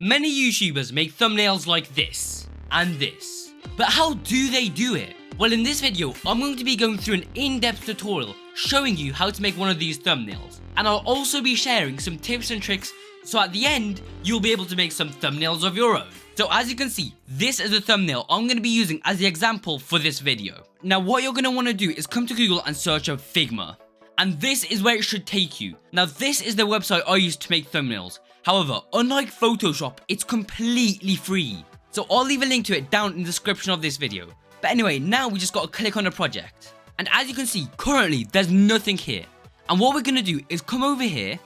Many YouTubers make thumbnails like this and this, but how do they do it? Well, in this video, I'm going to be going through an in-depth tutorial showing you how to make one of these thumbnails, and I'll also be sharing some tips and tricks so at the end, you'll be able to make some thumbnails of your own. So as you can see, this is the thumbnail I'm going to be using as the example for this video. Now what you're going to want to do is come to Google and search up Figma. And this is where it should take you. Now this is the website I use to make thumbnails. However, unlike Photoshop, it's completely free. So I'll leave a link to it down in the description of this video. But anyway, now we just got to click on the project. And as you can see, currently there's nothing here. And what we're going to do is come over here,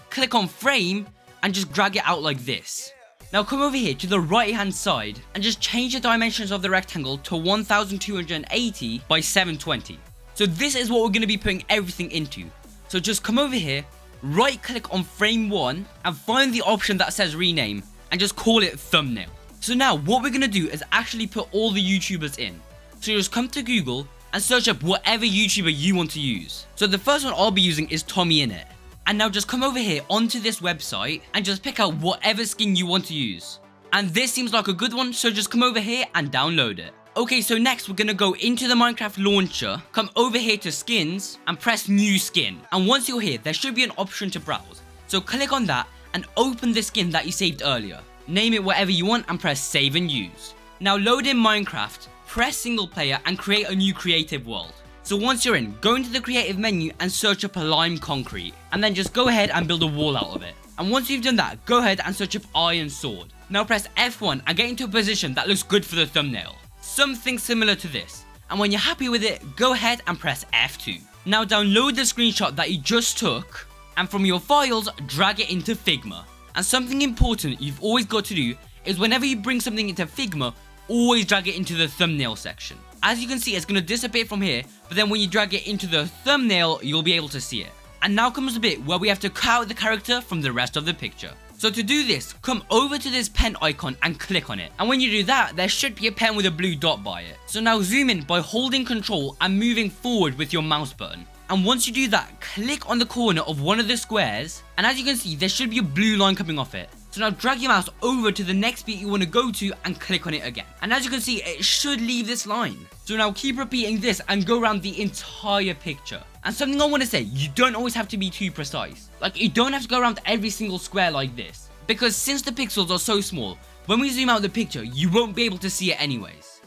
click on frame, and just drag it out like this. Now come over here to the right hand side and just change the dimensions of the rectangle to 1280 by 720. So this is what we're going to be putting everything into. So just come over here, right click on frame 1 and find the option that says rename and just call it thumbnail. So now what we're going to do is actually put all the YouTubers in. So you just come to Google and search up whatever YouTuber you want to use. So the first one I'll be using is Tommy Innit. And now just come over here onto this website and just pick out whatever skin you want to use. And this seems like a good one, so just come over here and download it. Okay, so next we're gonna go into the Minecraft launcher, come over here to skins and press new skin. And once you're here, there should be an option to browse. So click on that and open the skin that you saved earlier. Name it whatever you want and press save and use. Now load in Minecraft, press single player and create a new creative world. So once you're in, go into the creative menu and search up a lime concrete. And then just go ahead and build a wall out of it. And once you've done that, go ahead and search up iron sword. Now press F1 and get into a position that looks good for the thumbnail. Something similar to this. And when you're happy with it, go ahead and press F2. Now download the screenshot that you just took. And from your files, drag it into Figma. And something important you've always got to do is whenever you bring something into Figma, always drag it into the thumbnail section. As you can see, it's going to disappear from here, but then when you drag it into the thumbnail, you'll be able to see it. And now comes the bit where we have to cut out the character from the rest of the picture. So to do this, come over to this pen icon and click on it. And when you do that, there should be a pen with a blue dot by it. So now zoom in by holding Control and moving forward with your mouse button. And once you do that, click on the corner of one of the squares. And as you can see, there should be a blue line coming off it. So now drag your mouse over to the next bit you want to go to and click on it again. And as you can see, it should leave this line. So now keep repeating this and go around the entire picture. And something I want to say, you don't always have to be too precise. Like, you don't have to go around every single square like this. Because since the pixels are so small, when we zoom out the picture, you won't be able to see it anyways.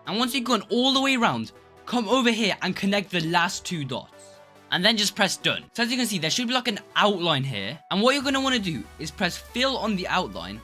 And once you've gone all the way around, come over here and connect the last two dots. And then just press done. So as you can see, there should be like an outline here. And what you're going to want to do is press fill on the outline,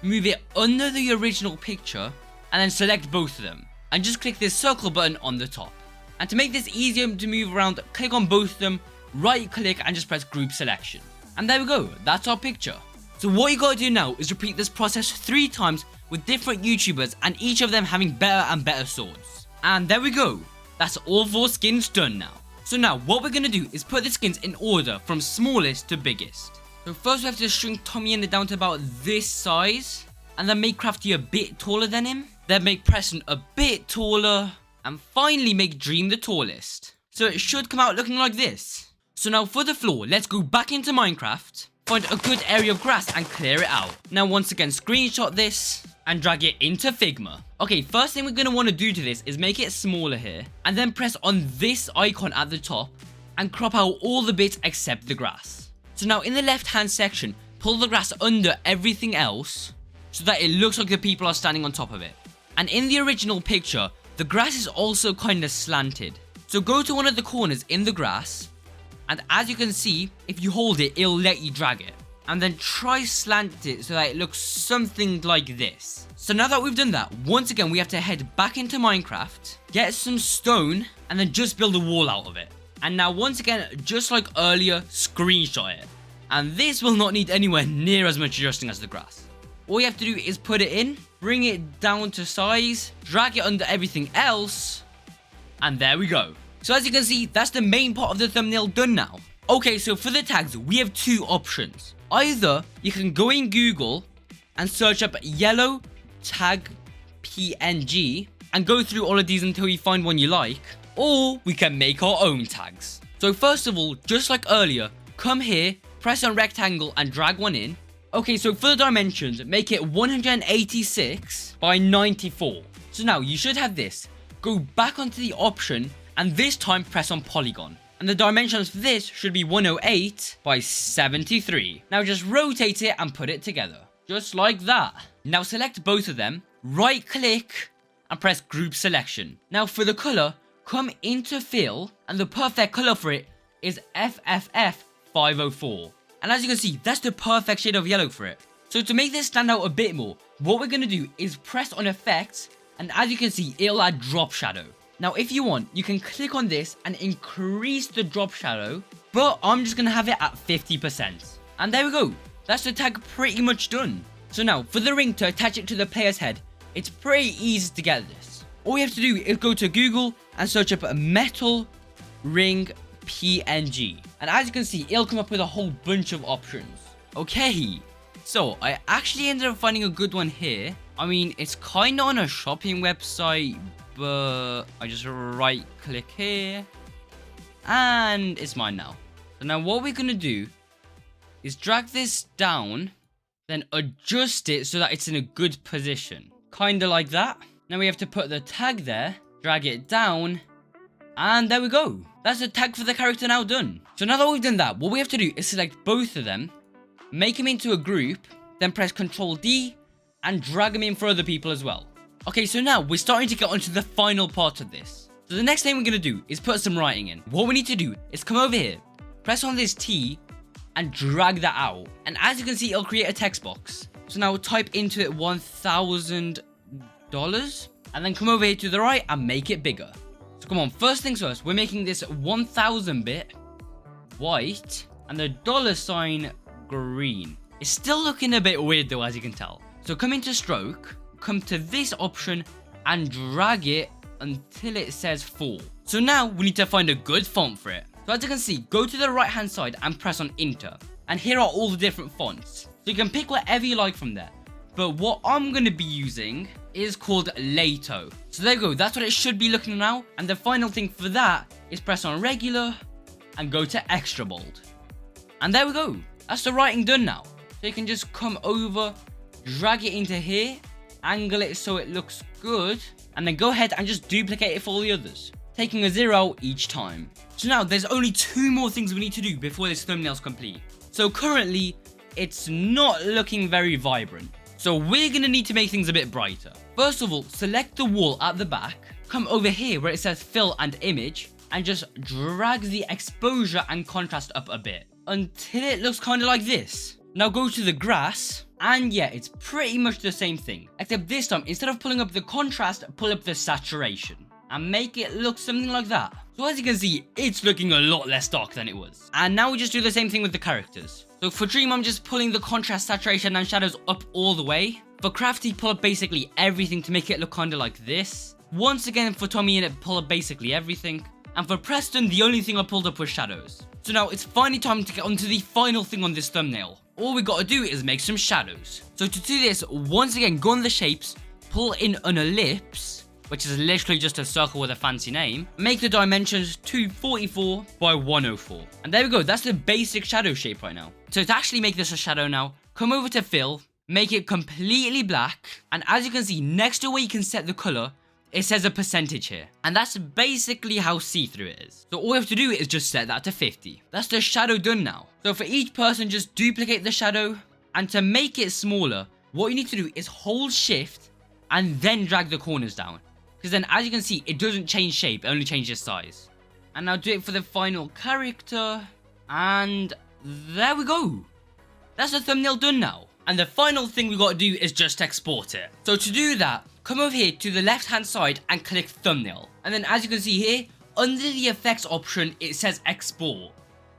move it under the original picture, and then select both of them. And just click this circle button on the top. And to make this easier to move around, click on both of them, right click and just press group selection. And there we go, that's our picture. So what you gotta do now is repeat this process 3 times with different YouTubers and each of them having better and better swords. And there we go, that's all 4 skins done now. So now what we're gonna do is put the skins in order from smallest to biggest. So first we have to shrink Tommy Innit down to about this size, and then make Crafty a bit taller than him, then make Preston a bit taller, and finally make Dream the tallest. So it should come out looking like this. So now for the floor, let's go back into Minecraft, find a good area of grass and clear it out. Now once again, screenshot this and drag it into Figma. Okay, first thing we're going to want to do to this is make it smaller here, and then press on this icon at the top and crop out all the bits except the grass. So now in the left hand section, pull the grass under everything else so that it looks like the people are standing on top of it. And in the original picture, the grass is also kind of slanted. So go to one of the corners in the grass, and as you can see, if you hold it, it'll let you drag it. And then try slant it so that it looks something like this. So now that we've done that, once again we have to head back into Minecraft, get some stone, and then just build a wall out of it. And now once again, just like earlier, screenshot it. And this will not need anywhere near as much adjusting as the grass. All you have to do is put it in, bring it down to size, drag it under everything else, and there we go. So as you can see, that's the main part of the thumbnail done now. Okay, so for the tags, we have 2 options. Either you can go in Google and search up yellow tag PNG and go through all of these until you find one you like, or we can make our own tags. So first of all, just like earlier, come here, press on rectangle and drag one in. Okay, so for the dimensions, make it 186 by 94. So now you should have this. Go back onto the option and this time press on polygon. And the dimensions for this should be 108 by 73. Now just rotate it and put it together. Just like that. Now select both of them, right click and press group selection. Now for the color, come into fill and the perfect color for it is FFF 504. And as you can see, that's the perfect shade of yellow for it. So to make this stand out a bit more, what we're going to do is press on effects, and as you can see, it'll add drop shadow. Now if you want, you can click on this and increase the drop shadow, but I'm just going to have it at 50%. And there we go. That's the tag pretty much done. So now for the ring to attach it to the player's head, it's pretty easy to get this. All we have to do is go to Google and search up a metal ring PNG. And as you can see, it'll come up with a whole bunch of options. Okay, so I actually ended up finding a good one here. I mean, it's kind of on a shopping website, but I just right click here and it's mine now. So now what we're going to do is drag this down, then adjust it so that it's in a good position. Kind of like that. Now we have to put the tag there, drag it down, and there we go. That's the tag for the character now done. So now that we've done that, what we have to do is select both of them, make them into a group, then press Ctrl D and drag them in for other people as well. Okay, so now we're starting to get onto the final part of this. So the next thing we're going to do is put some writing in. What we need to do is come over here, press on this T and drag that out. And as you can see, it'll create a text box. So now type into it $1,000 and then come over here to the right and make it bigger. So come on, first things first, we're making this 1000 bit white and the $ green. It's still looking a bit weird though, as you can tell. So come into stroke, come to this option and drag it until it says full. So now we need to find a good font for it. So as you can see, go to the right hand side and press on enter. And here are all the different fonts. So you can pick whatever you like from there. But what I'm going to be using is called Lato. So there you go, that's what it should be looking now. And the final thing for that is press on regular and go to extra bold. And there we go, that's the writing done now. So you can just come over, drag it into here, angle it so it looks good, and then go ahead and just duplicate it for all the others, taking a 0 each time. So now there's only 2 more things we need to do before this thumbnail's complete. So currently, it's not looking very vibrant. So we're going to need to make things a bit brighter. First of all, select the wall at the back, come over here where it says fill and image, and just drag the exposure and contrast up a bit until it looks kind of like this. Now go to the grass, and yeah, it's pretty much the same thing, except this time, instead of pulling up the contrast, pull up the saturation and make it look something like that. So as you can see, it's looking a lot less dark than it was. And now we just do the same thing with the characters. So for Dream, I'm just pulling the contrast, saturation and shadows up all the way. For Crafty, pull up basically everything to make it look kind of like this. Once again, for Tommy and it, pull up basically everything. And for Preston, the only thing I pulled up was shadows. So now it's finally time to get onto the final thing on this thumbnail. All we gotta do is make some shadows. So to do this, once again, go on the shapes, pull in an ellipse, which is literally just a circle with a fancy name. Make the dimensions 244 by 104. And there we go, that's the basic shadow shape right now. So to actually make this a shadow now, come over to fill, make it completely black, and as you can see, next to where you can set the color, it says a percentage here. And that's basically how see-through it is. So all we have to do is just set that to 50. That's the shadow done now. So for each person, just duplicate the shadow, and to make it smaller, what you need to do is hold shift and then drag the corners down. Because then, as you can see, it doesn't change shape, it only changes size. And now do it for the final character. And there we go. That's the thumbnail done now. And the final thing we got to do is just export it. So to do that, come over here to the left hand side and click thumbnail. And then as you can see here, under the effects option, it says export.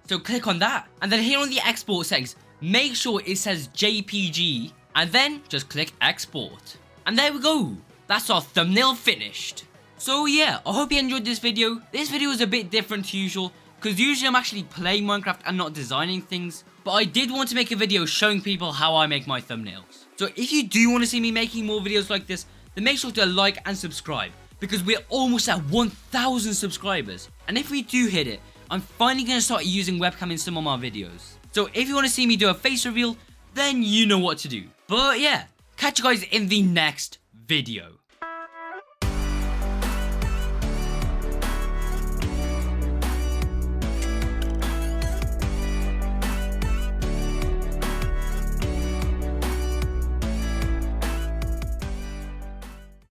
So click on that. And then here on the export settings, make sure it says JPG. And then just click export. And there we go. That's our thumbnail finished. So yeah, I hope you enjoyed this video. This video is a bit different to usual, because usually I'm actually playing Minecraft and not designing things. But I did want to make a video showing people how I make my thumbnails. So if you do want to see me making more videos like this, then make sure to like and subscribe, because we're almost at 1,000 subscribers. And if we do hit it, I'm finally going to start using webcam in some of my videos. So if you want to see me do a face reveal, then you know what to do. But yeah, catch you guys in the next video.